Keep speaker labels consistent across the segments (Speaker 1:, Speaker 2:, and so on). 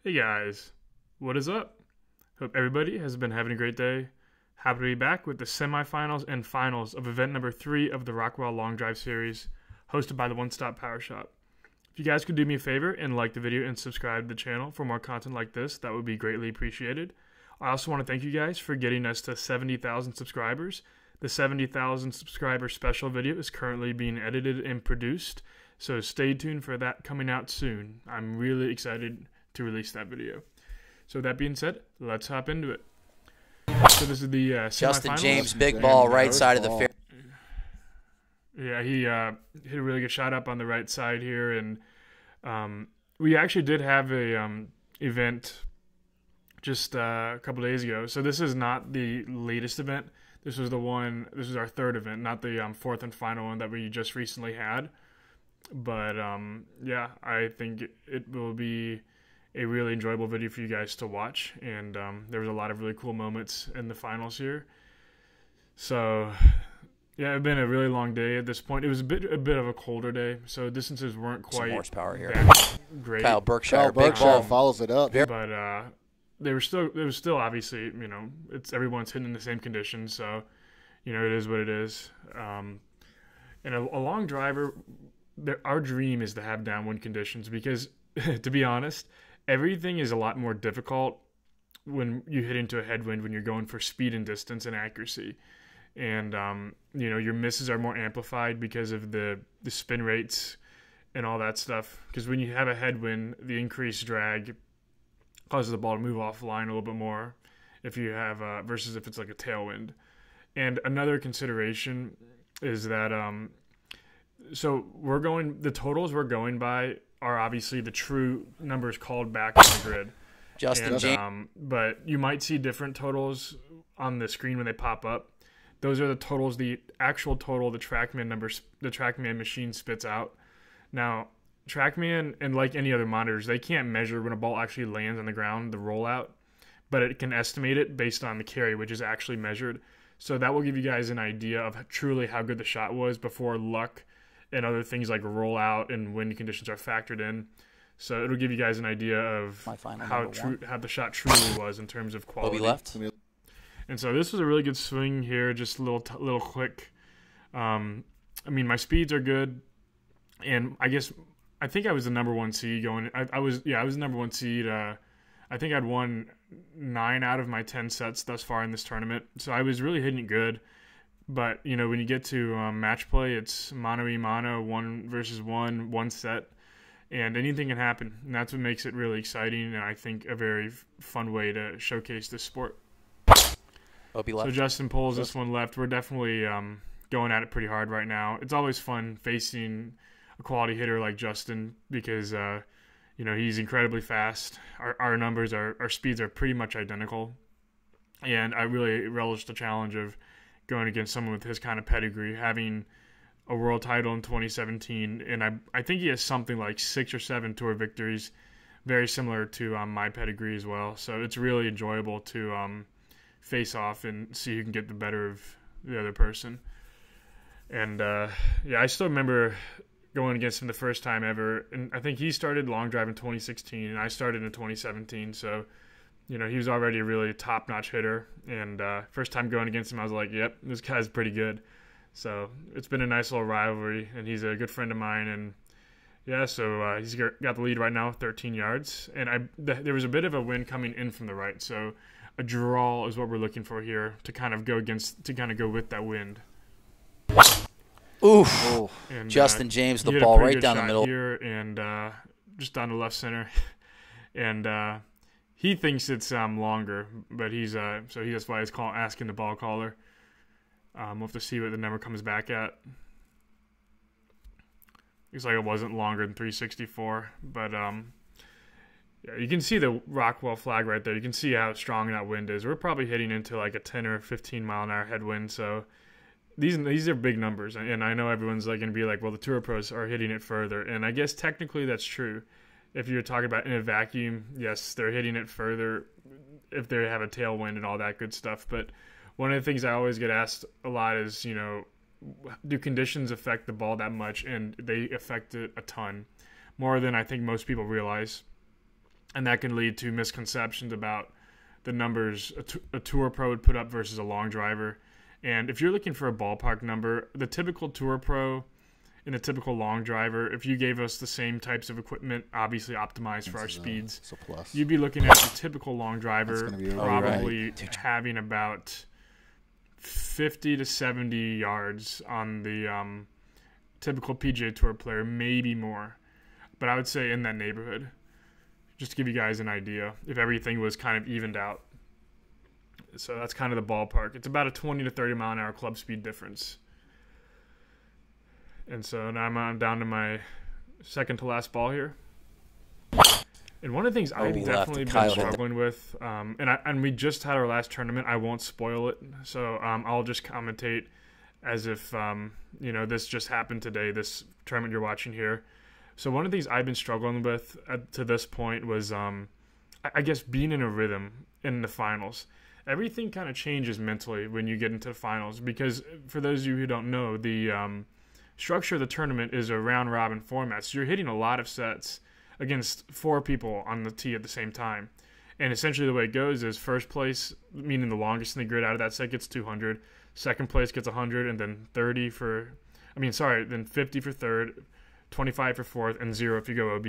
Speaker 1: Hey guys, what is up? Hope everybody has been having a great day. Happy to be back with the semifinals and finals of event number 3 of the Rockwell Long Drive Series, hosted by the One Stop Power Shop. If you guys could do me a favor and like the video and subscribe to the channel for more content like this, that would be greatly appreciated. I also want to thank you guys for getting us to 70,000 subscribers. The 70,000 subscriber special video is currently being edited and produced, so stay tuned for that coming out soon. I'm really excited to release that video. So with that being said, let's hop into it. So this is the
Speaker 2: Justin
Speaker 1: semifinals.
Speaker 2: James, big ball, right side of the fair.
Speaker 1: Yeah, he hit a really good shot up on the right side here, and we actually did have a event just a couple days ago. So this is not the latest event. This was our third event, not the fourth and final one that we just recently had. But yeah, I think it will be a really enjoyable video for you guys to watch, and there was a lot of really cool moments in the finals here. So yeah, it's been a really long day at this point. It was a bit of a colder day, so distances weren't quite
Speaker 2: Some horsepower here.
Speaker 1: great.
Speaker 2: Kyle Berkshire, big
Speaker 3: Berkshire
Speaker 2: ball.
Speaker 3: follows it up.
Speaker 1: But it was still obviously, it's everyone's hitting the same conditions, so it is what it is. And a long driver, our dream is to have downwind conditions because, to be honest, everything is a lot more difficult when you hit into a headwind when you're going for speed and distance and accuracy. And, your misses are more amplified because of the spin rates and all that stuff. Because when you have a headwind, the increased drag causes the ball to move off the line a little bit more if you have versus if it's like a tailwind. And another consideration is that the totals we're going by are obviously the true numbers called back on the grid.
Speaker 2: Justin James.
Speaker 1: But you might see different totals on the screen when they pop up. Those are the totals, the actual total the TrackMan machine spits out. Now, TrackMan, and like any other monitors, they can't measure when a ball actually lands on the ground, the rollout, but it can estimate it based on the carry, which is actually measured. So that will give you guys an idea of truly how good the shot was before luck and other things like rollout and wind conditions are factored in. So it'll give you guys an idea of how the shot truly was in terms of quality.
Speaker 2: Bobby left.
Speaker 1: And so this was a really good swing here, just a little quick. My speeds are good, and I think I was the number one seed going. I was the number one seed. I think I'd won 9 out of my 10 sets thus far in this tournament, so I was really hitting it good. But when you get to match play, it's mano y mano, 1 versus 1, one set, and anything can happen. And that's what makes it really exciting, and I think a very fun way to showcase this sport.
Speaker 2: Bobby left.
Speaker 1: So Justin pulls this one left. We're definitely going at it pretty hard right now. It's always fun facing a quality hitter like Justin because he's incredibly fast. Our numbers, our speeds are pretty much identical, and I really relish the challenge of going against someone with his kind of pedigree, having a world title in 2017, and I think he has something like 6 or 7 tour victories, very similar to my pedigree as well. So it's really enjoyable to face off and see who can get the better of the other person. And I still remember going against him the first time ever, and I think he started long drive in 2016, and I started in 2017. So he was already a really top-notch hitter, and first time going against him, I was like, yep, this guy's pretty good. So it's been a nice little rivalry, and he's a good friend of mine, and yeah, so he's got the lead right now, 13 yards, and there was a bit of a wind coming in from the right, so a draw is what we're looking for here to kind of go with that wind.
Speaker 2: Oof.
Speaker 1: And,
Speaker 2: Justin James, the
Speaker 1: he hit a
Speaker 2: ball
Speaker 1: pretty
Speaker 2: right
Speaker 1: good
Speaker 2: down the
Speaker 1: shot
Speaker 2: middle.
Speaker 1: here, and just down the left center, and he thinks it's longer, but that's why he's asking the ball caller. We'll have to see what the number comes back at. Looks like it wasn't longer than 364, but yeah, you can see the Rockwell flag right there. You can see how strong that wind is. We're probably hitting into like a 10 or 15 mile an hour headwind, so these are big numbers, and I know everyone's like going to be like, well, the Tour Pros are hitting it further, and I guess technically that's true. If you're talking about in a vacuum, yes, they're hitting it further if they have a tailwind and all that good stuff. But one of the things I always get asked a lot is, do conditions affect the ball that much? And they affect it a ton, more than I think most people realize. and that can lead to misconceptions about the numbers a tour pro would put up versus a long driver. And if you're looking for a ballpark number, the typical tour pro and the typical long driver, if you gave us the same types of equipment, obviously optimized for our speeds, you'd be looking at the typical long driver probably having about 50 to 70 yards on the typical PGA Tour player, maybe more. But I would say in that neighborhood, just to give you guys an idea, if everything was kind of evened out. So that's kind of the ballpark. It's about a 20 to 30 mile an hour club speed difference. And so now I'm down to my second to last ball here. And one of the things I've definitely been struggling with, and we just had our last tournament. I won't spoil it, so I'll just commentate as if this just happened today. This tournament you're watching here. So one of the things I've been struggling with to this point was, I guess, being in a rhythm in the finals. Everything kind of changes mentally when you get into the finals because, for those of you who don't know, the structure of the tournament is a round-robin format. So you're hitting a lot of sets against 4 people on the tee at the same time. And essentially the way it goes is first place, meaning the longest in the grid out of that set, gets 200. Second place gets 100, and then 50 for third, 25 for fourth, and 0 if you go OB.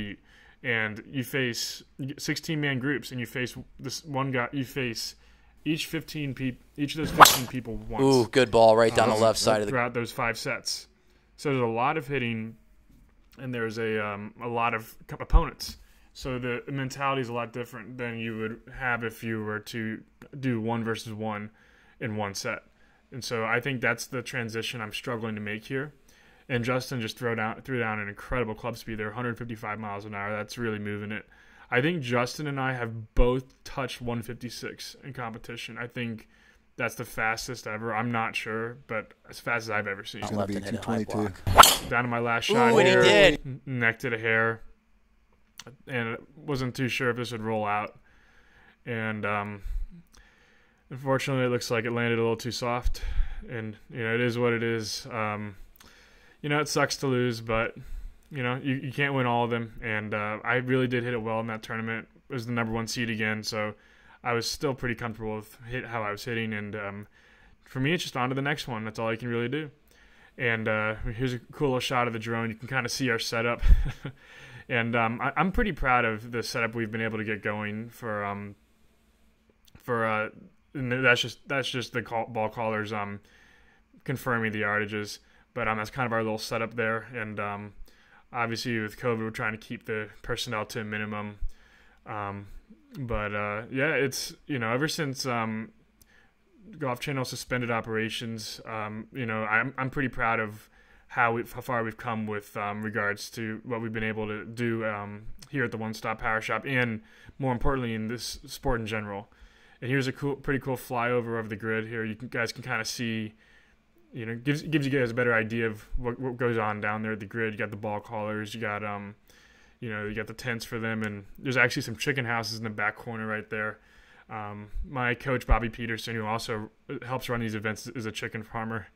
Speaker 1: And you face 16-man groups, and you face this one guy. You face each of those 15 people once.
Speaker 2: Ooh, good ball right down the left side of the
Speaker 1: throughout those 5 sets. So there's a lot of hitting, and there's a lot of opponents. So the mentality is a lot different than you would have if you were to do 1 versus 1 in one set. And so I think that's the transition I'm struggling to make here. And Justin just threw down an incredible club speed there, 155 miles an hour. That's really moving it. I think Justin and I have both touched 156 in competition. I think that's the fastest ever. I'm not sure, but as fast as I've ever seen.
Speaker 2: It's going to be 222.
Speaker 1: Down to my last shot
Speaker 2: here.
Speaker 1: Ooh,
Speaker 2: he did.
Speaker 1: Necked it a hair. And I wasn't too sure if this would roll out. And unfortunately, it looks like it landed a little too soft. And, it is what it is. It sucks to lose, but, you can't win all of them. And I really did hit it well in that tournament. It was the number 1 seed again, so I was still pretty comfortable with how I was hitting. And for me, it's just on to the next one. That's all I can really do. And here's a cool little shot of the drone. You can kind of see our setup. And I'm pretty proud of the setup we've been able to get going for and that's just the ball callers confirming the yardages. But that's kind of our little setup there. And obviously with COVID, we're trying to keep the personnel to a minimum. It's ever since Golf Channel suspended operations, I'm pretty proud of how far we've come with regards to what we've been able to do here at the One Stop Power Shop, and more importantly in this sport in general. And here's a pretty cool flyover of the grid here. You guys can kind of see, gives you guys a better idea of what goes on down there at the grid. You got the ball callers, you got you got the tents for them, and there's actually some chicken houses in the back corner right there. My coach Bobby Peterson, who also helps run these events, is a chicken farmer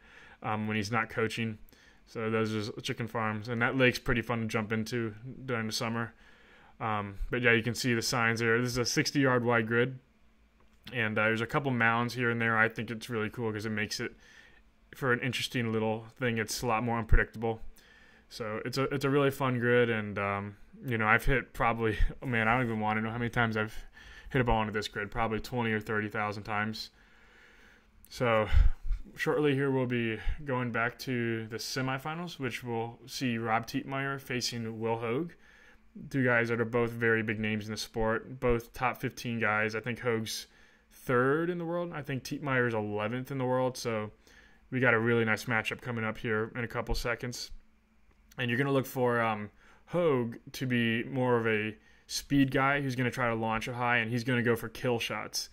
Speaker 1: when he's not coaching. So those are chicken farms, and that lake's pretty fun to jump into during the summer. But yeah, you can see the signs there. This is a 60-yard wide grid, and there's a couple mounds here and there. I think it's really cool because it makes it, for an interesting little thing, it's a lot more unpredictable. So it's a really fun grid, and I've hit probably, I don't even want to know how many times I've hit a ball into this grid, probably 20 or 30,000 times. So shortly here we'll be going back to the semifinals, which will see Rob Tietmeyer facing Will Hogue. 2 guys that are both very big names in the sport, both top 15 guys. I think Hogue's 3rd in the world. I think Tietmeyer's 11th in the world. So we got a really nice matchup coming up here in a couple seconds. And you're going to look for Hogue to be more of a speed guy who's going to try to launch it high, and he's going to go for kill shots.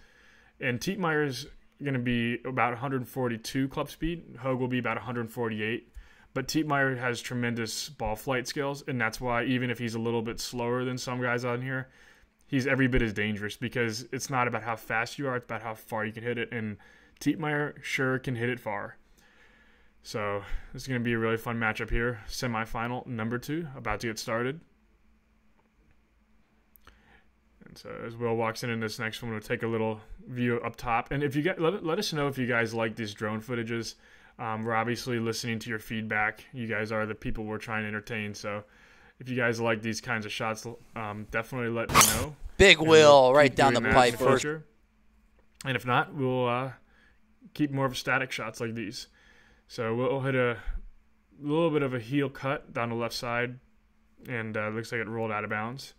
Speaker 1: And Tietmeyer's going to be about 142 club speed. Hogue will be about 148. But Tietmeyer has tremendous ball flight skills, and that's why even if he's a little bit slower than some guys on here, he's every bit as dangerous, because it's not about how fast you are, it's about how far you can hit it. And Tietmeyer sure can hit it far. So this is going to be a really fun matchup here. Semifinal number 2, about to get started. And so as Will walks in this next one, we'll take a little view up top. And if you let us know if you guys like these drone footages. We're obviously listening to your feedback. You guys are the people we're trying to entertain. So if you guys like these kinds of shots, definitely let me know.
Speaker 2: Big Will right down the pipe first.
Speaker 1: And if not, we'll keep more of static shots like these. So we'll hit a little bit of a heel cut down the left side, and looks like it rolled out of bounds.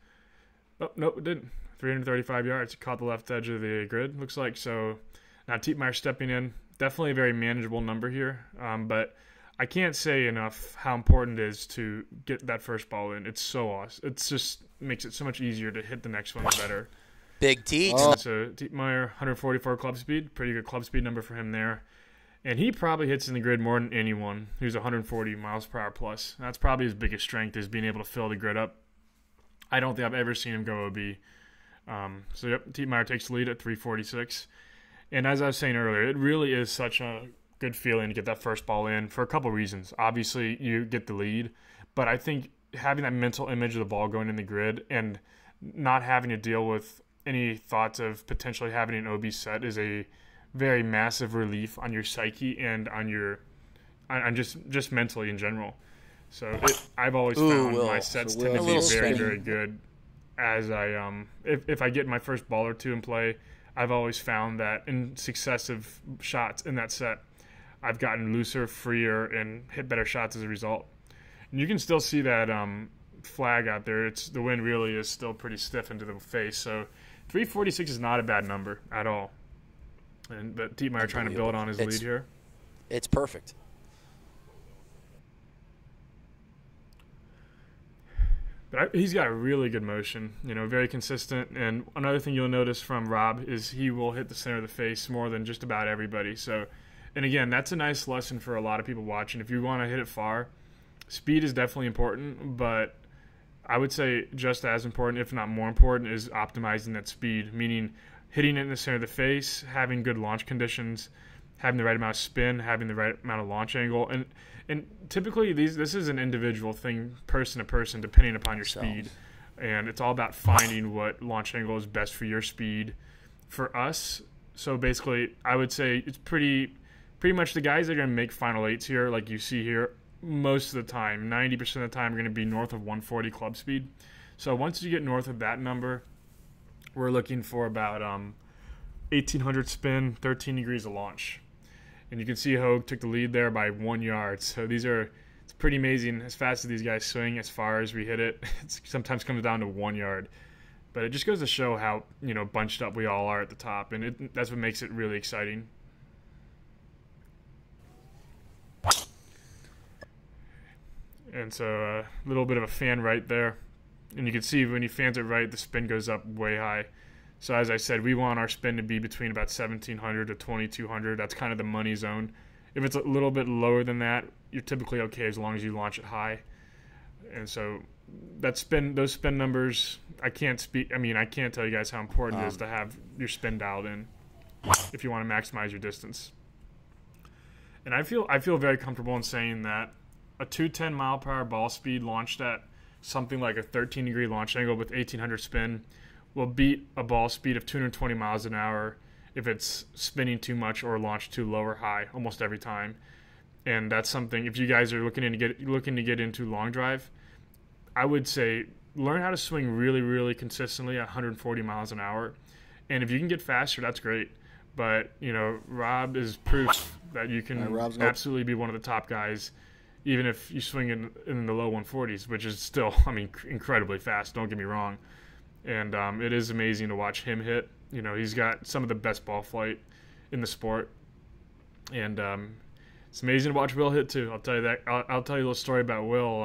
Speaker 1: Oh, nope, it didn't. 335 yards. It caught the left edge of the grid, looks like. So now Tietmeyer stepping in. Definitely a very manageable number here, but I can't say enough how important it is to get that first ball in. It's so awesome. It just makes it so much easier to hit the next one better.
Speaker 2: Big Teach.
Speaker 1: So Tietmeyer, 144 club speed. Pretty good club speed number for him there. And he probably hits in the grid more than anyone who's 140 miles per hour plus. That's probably his biggest strength, is being able to fill the grid up. I don't think I've ever seen him go OB. So yep, Tietmeyer takes the lead at 346. And as I was saying earlier, it really is such a good feeling to get that first ball in for a couple of reasons. Obviously, you get the lead, but I think having that mental image of the ball going in the grid and not having to deal with any thoughts of potentially having an OB set is a very massive relief on your psyche and on just mentally in general. So I've always found my sets tend to be very, very good. As if I get my first ball or two in play, I've always found that in successive shots in that set, I've gotten looser, freer, and hit better shots as a result. And you can still see that flag out there. The wind really is still pretty stiff into the face. So 346 is not a bad number at all. But Tietmeyer trying to build on his lead here.
Speaker 2: It's perfect.
Speaker 1: But he's got a really good motion, very consistent. And another thing you'll notice from Rob is he will hit the center of the face more than just about everybody. So, and again, that's a nice lesson for a lot of people watching. If you want to hit it far, speed is definitely important, but I would say just as important, if not more important, is optimizing that speed, meaning hitting it in the center of the face, having good launch conditions, having the right amount of spin, having the right amount of launch angle. And typically this is an individual thing, person to person, depending upon your speed. And it's all about finding what launch angle is best for your speed. For us, so basically I would say it's pretty much the guys that are going to make final eights here, like you see here, most of the time, 90% of the time, are going to be north of 140 club speed. So once you get north of that number, we're looking for about 1,800 spin, 13 degrees of launch. And you can see Hogue took the lead there by 1 yard. So it's pretty amazing as fast as these guys swing, as far as we hit it. It sometimes comes down to 1 yard. But it just goes to show how, bunched up we all are at the top. And that's what makes it really exciting. And so a little bit of a fan right there. And you can see when he fans it right, the spin goes up way high. So as I said, we want our spin to be between about 1,700 to 2,200. That's kind of the money zone. If it's a little bit lower than that, you're typically okay as long as you launch it high. And so those spin numbers, I can't tell you guys how important it is to have your spin dialed in if you want to maximize your distance. And I feel very comfortable in saying that a 210 mile per hour ball speed launched at something like a 13 degree launch angle with 1,800 spin will beat a ball speed of 220 miles an hour if it's spinning too much or launched too low or high almost every time. And that's something, if you guys are looking to get into long drive, I would say learn how to swing really, really consistently at 140 miles an hour. And if you can get faster, that's great. But, Rob is proof that you can absolutely be one of the top guys, even if you swing in the low 140s, which is still, incredibly fast. Don't get me wrong. And it is amazing to watch him hit. He's got some of the best ball flight in the sport. And it's amazing to watch Will hit, too. I'll tell you that. I'll tell you a little story about Will.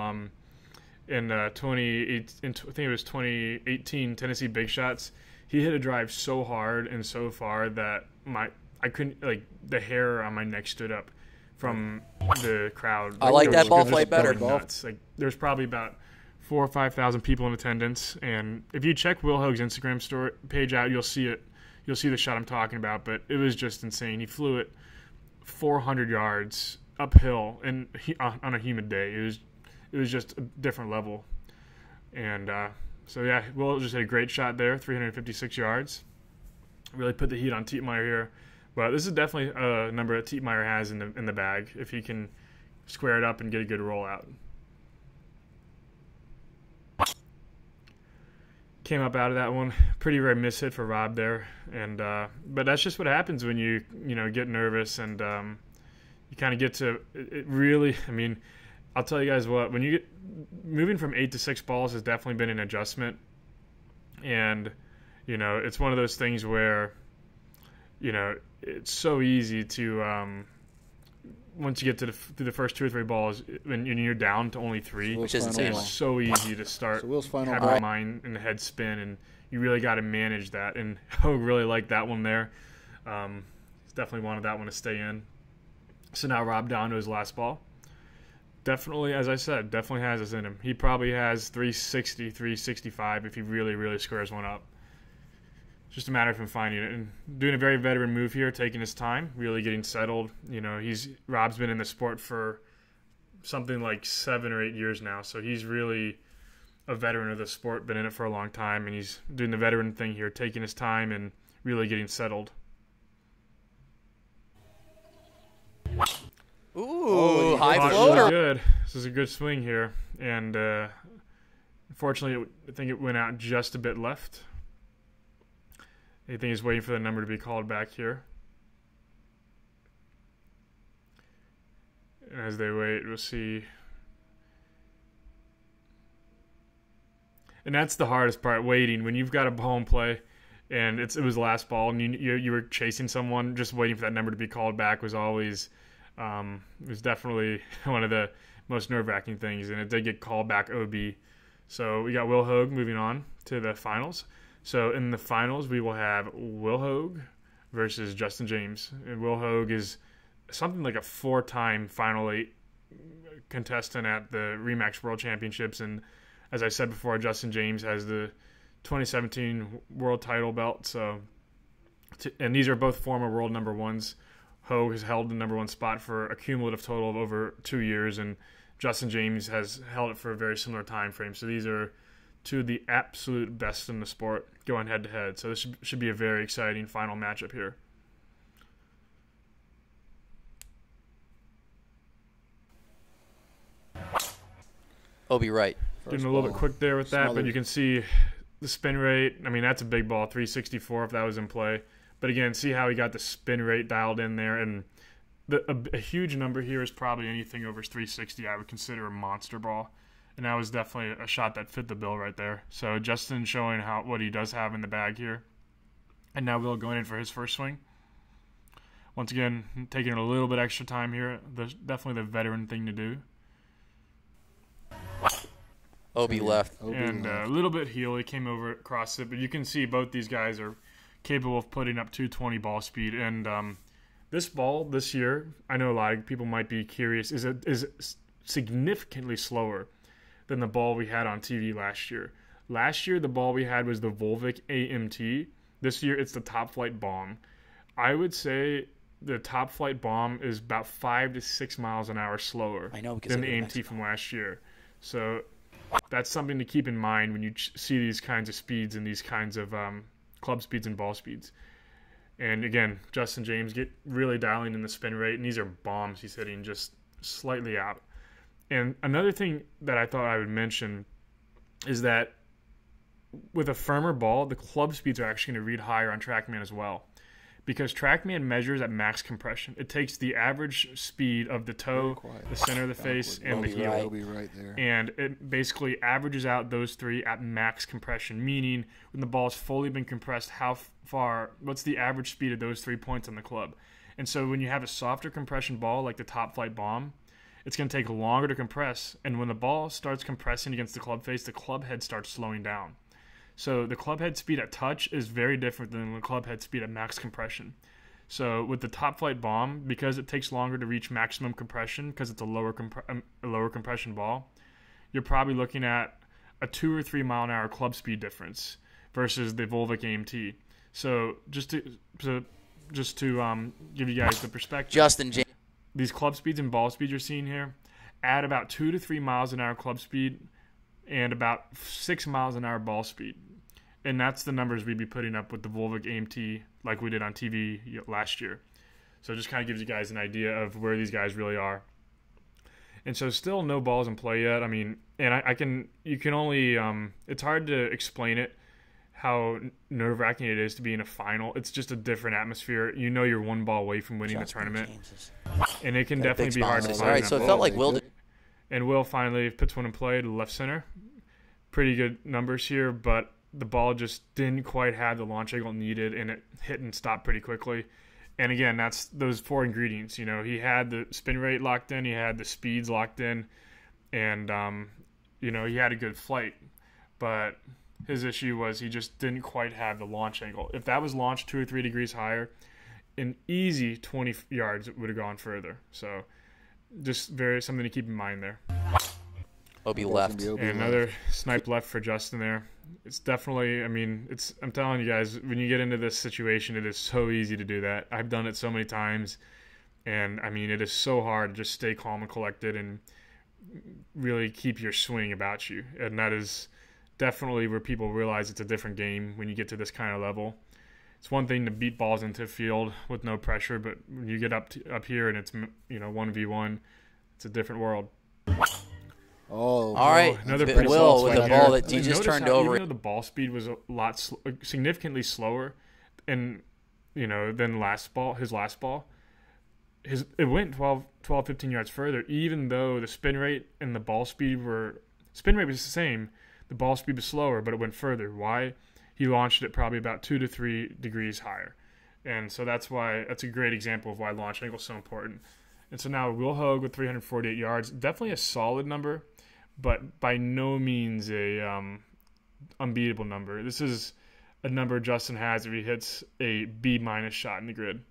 Speaker 1: In 2018 Tennessee Big Shots, he hit a drive so hard and so far that I couldn't, the hair on my neck stood up from the crowd.
Speaker 2: I like that ball flight better.
Speaker 1: Nuts. There's probably about 4,000 or 5,000 people in attendance, and if you check Will Hogue's Instagram story page out, you'll see it. You'll see the shot I'm talking about. But it was just insane. He flew it 400 yards uphill on a humid day. It was just a different level, and So yeah, Will just hit a great shot there, 356 yards. Really put the heat on Tietmeyer here. But this is definitely a number that Tietmeyer has in the bag if he can square it up and get a good rollout. Came up out of that one, pretty rare miss hit for Rob there, and but that's just what happens when you get nervous and you kind of get to it. Really, I mean, I'll tell you guys what, when you get moving from 8 to 6 balls has definitely been an adjustment, and it's one of those things where it's so easy to once you get to the first 2 or 3 balls, when you're down to only 3,
Speaker 2: which is insane.
Speaker 1: It's so easy to start having your mind and the head spin, and you really got to manage that. And Hogue really liked that one there. He's definitely wanted that one to stay in. So now Rob down to his last ball. Definitely, as I said, definitely has this in him. He probably has 360, 365 if he really, really squares one up. Just a matter of him finding it and doing a very veteran move here, taking his time, really getting settled. Rob's been in the sport for something like 7 or 8 years now, so he's really a veteran of the sport, been in it for a long time, and he's doing the veteran thing here, taking his time and really getting settled.
Speaker 2: Ooh, high floater.
Speaker 1: Really good. This is a good swing here, and unfortunately, I think it went out just a bit left. I think he's waiting for the number to be called back here. And as they wait, we'll see. And that's the hardest part, waiting. When you've got a ball in play and it was last ball and you were chasing someone, just waiting for that number to be called back was always was definitely one of the most nerve-wracking things. And it did get called back OB. So we got Will Hogue moving on to the finals. So in the finals, we will have Will Hogue versus Justin James. And Will Hogue is something like a 4-time Final 8 contestant at the Remax World Championships. And as I said before, Justin James has the 2017 world title belt. So, and these are both former world number ones. Hogue has held the number 1 spot for a cumulative total of over 2 years, and Justin James has held it for a very similar time frame. So these are 2 of the absolute best in the sport going head-to-head. So this should be a very exciting final matchup here.
Speaker 2: Obi right.
Speaker 1: Doing a little bit quick there with that, but you can see the spin rate. I mean, that's a big ball, 364 if that was in play. But again, see how he got the spin rate dialed in there. And a huge number here is probably anything over 360 I would consider a monster ball. And that was definitely a shot that fit the bill right there. So Justin showing what he does have in the bag here. And now Will going in for his first swing. Once again, taking a little bit extra time here. Definitely the veteran thing to do.
Speaker 2: Obi left.
Speaker 1: And a little bit heel. He came over across it. But you can see both these guys are capable of putting up 220 ball speed. And this ball this year, I know a lot of people might be curious, is significantly slower than the ball we had on TV last year. Last year, the ball we had was the Volvic AMT. This year, it's the Top Flight Bomb. I would say the Top Flight Bomb is about 5 to 6 miles an hour slower than the AMT from last year. So that's something to keep in mind when you see these kinds of speeds and these kinds of club speeds and ball speeds. And again, Justin James really dialing in the spin rate, and these are bombs he's hitting just slightly out. And another thing that I thought I would mention is that with a firmer ball, the club speeds are actually going to read higher on TrackMan as well. Because TrackMan measures at max compression. It takes the average speed of the toe, the center of the face, and the heel.
Speaker 3: It'll be right there.
Speaker 1: And it basically averages out those 3 at max compression, meaning when the ball has fully been compressed, what's the average speed of those 3 points on the club. And so when you have a softer compression ball like the Top Flight Bomb, it's going to take longer to compress. And when the ball starts compressing against the club face, the club head starts slowing down. So the club head speed at touch is very different than the club head speed at max compression. So with the Top Flight Bomb, because it takes longer to reach maximum compression because it's a lower compression ball, you're probably looking at a 2 or 3 mile an hour club speed difference versus the Volvic AMT. So just to give you guys the perspective,
Speaker 2: Justin James.
Speaker 1: These club speeds and ball speeds you're seeing here, add about 2 to 3 miles an hour club speed and about 6 miles an hour ball speed. And that's the numbers we'd be putting up with the Volvic AMT like we did on TV last year. So it just kind of gives you guys an idea of where these guys really are. And so still no balls in play yet. I mean, and you can only, it's hard to explain it, how nerve-wracking it is to be in a final. It's just a different atmosphere. You know you're one ball away from winning the tournament. And it can definitely be hard to find.
Speaker 2: All right, so it felt like Will did.
Speaker 1: And Will finally puts one in play to left center. Pretty good numbers here, but the ball just didn't quite have the launch angle needed, and it hit and stopped pretty quickly. And again, that's those 4 ingredients. You know, he had the spin rate locked in, he had the speeds locked in, and you know, he had a good flight. But his issue was he just didn't quite have the launch angle. If that was launched 2 or 3 degrees higher, an easy 20 yards would have gone further. So just something to keep in mind there.
Speaker 2: Obi left.
Speaker 1: And another snipe left for Justin there. It's definitely, I mean, I'm telling you guys, when you get into this situation, it is so easy to do that. I've done it so many times. And, I mean, it is so hard to just stay calm and collected and really keep your swing about you. And that is definitely where people realize it's a different game when you get to this kind of level. It's one thing to beat balls into the field with no pressure, but when you get up here and it's, you know, 1v1, it's a different world.
Speaker 2: Oh, all right.
Speaker 1: Another
Speaker 2: pretty Will with the ball that he just turned over.
Speaker 1: Even though the ball speed was a lot significantly slower, and you know, than his last ball, it went 12, 15 yards further. Even though the spin rate and the ball speed was the same, the ball speed was slower, but it went further. Why? He launched it probably about 2 to 3 degrees higher, and so that's a great example of why launch angle is so important. And so now Will Hogue with 348 yards, definitely a solid number, but by no means a unbeatable number. This is a number Justin has if he hits a B- shot in the grid.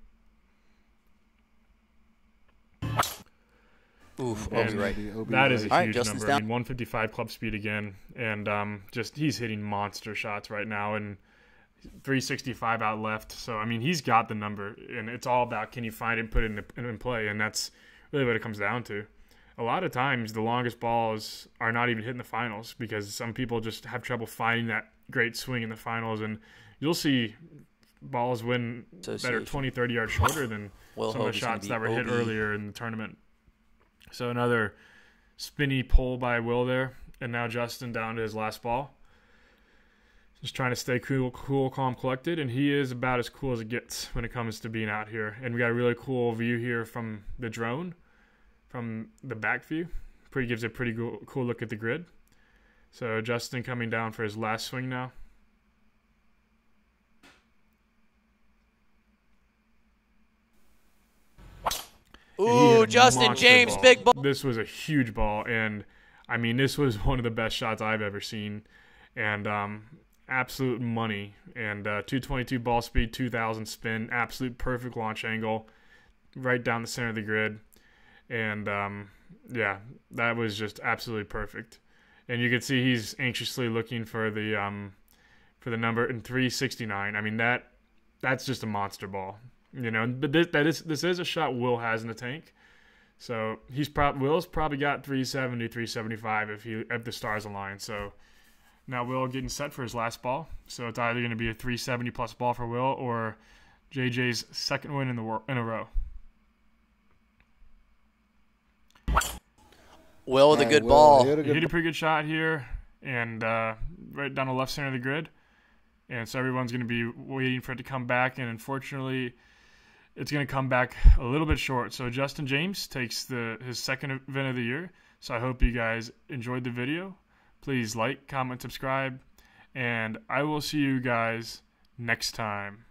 Speaker 2: Oof, Obi right.
Speaker 1: That is a
Speaker 2: huge
Speaker 1: huge number.
Speaker 2: Down.
Speaker 1: I mean, 155 club speed again, and he's hitting monster shots right now, and 365 out left. So, I mean, he's got the number, and it's all about can you find it and put it in play, and that's really what it comes down to. A lot of times, the longest balls are not even hitting the finals because some people just have trouble finding that great swing in the finals, and you'll see balls win that are 20, 30 yards shorter than some of the shots that were hit earlier in the tournament. So another spinny pull by Will there, and now Justin down to his last ball. Just trying to stay cool, calm, collected, and he is about as cool as it gets when it comes to being out here. And we got a really cool view here from the drone, from the back view. Gives a pretty cool look at the grid. So Justin coming down for his last swing now.
Speaker 2: Ooh, Justin James,
Speaker 1: ball.
Speaker 2: big ball.
Speaker 1: This was a huge ball, and I mean, this was one of the best shots I've ever seen. And absolute money. And 222 ball speed, 2,000 spin, absolute perfect launch angle, right down the center of the grid. And yeah, that was just absolutely perfect. And you can see he's anxiously looking for the number in 369. I mean, that's just a monster ball. You know, but this is a shot Will has in the tank. So Will's probably got 370, 375 if the stars align. So now Will getting set for his last ball. So it's either going to be a 370 plus ball for Will or JJ's second win in a row.
Speaker 2: Will with a good ball.
Speaker 1: He hit a pretty good shot here, and right down the left center of the grid. And so everyone's going to be waiting for it to come back, and unfortunately, it's going to come back a little bit short. So Justin James takes his second event of the year. So I hope you guys enjoyed the video. Please like, comment, subscribe, and I will see you guys next time.